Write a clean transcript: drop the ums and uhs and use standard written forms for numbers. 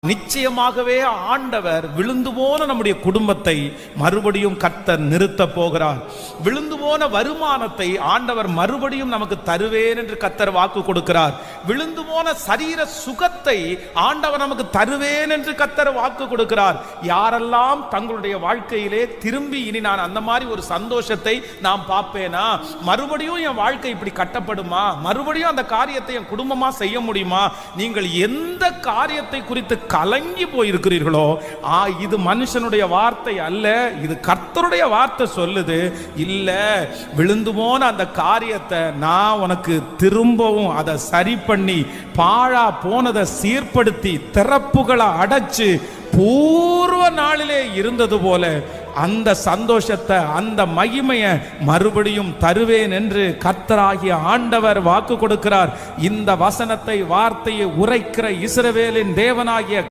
நிச்சயமாகவே ஆண்டவர் விழுந்து போன நம்முடைய குடும்பத்தை மறுபடியும் கர்த்தர் நிறுத்த போகிறார். விழுந்து போன வருமானத்தை ஆண்டவர் மறுபடியும் நமக்கு தருவேன் என்று கர்த்தர் வாக்கு கொடுக்கிறார். விழுந்து போன சரீர சுகத்தை ஆண்டவர் நமக்கு தருவேன் என்று கர்த்தர் வாக்கு கொடுக்கிறார். யாரெல்லாம் தங்களுடைய வாழ்க்கையிலே திரும்பி இனி நான் அந்த மாதிரி ஒரு சந்தோஷத்தை நான் பார்ப்பேனா, மறுபடியும் என் வாழ்க்கை இப்படி கட்டப்படுமா, மறுபடியும் அந்த காரியத்தை என் குடும்பமா செய்ய முடியுமா, நீங்கள் எந்த காரியத்தை குறித்து கலங்கி போயிருக்கிறீர்களோ, இது மனுஷனுடைய வார்த்தை அல்ல, இது கர்த்தருடைய வார்த்தை சொல்லுது. இல்ல, விழுந்து போன அந்த காரியத்தை நான் உனக்கு திரும்பவும் அதை சரி பண்ணி பாழா போனதை சீர்படுத்தி திறப்புகளை அடைச்சு பூர்வ நாளிலே இருந்தது போல அந்த சந்தோஷத்தை அந்த மகிமையை மறுபடியும் தருவேன் என்று கர்த்தராகிய ஆண்டவர் வாக்கு கொடுக்கிறார். இந்த வசனத்தை வார்த்தையை உரைக்கிற இஸ்ரவேலின் தேவனாகிய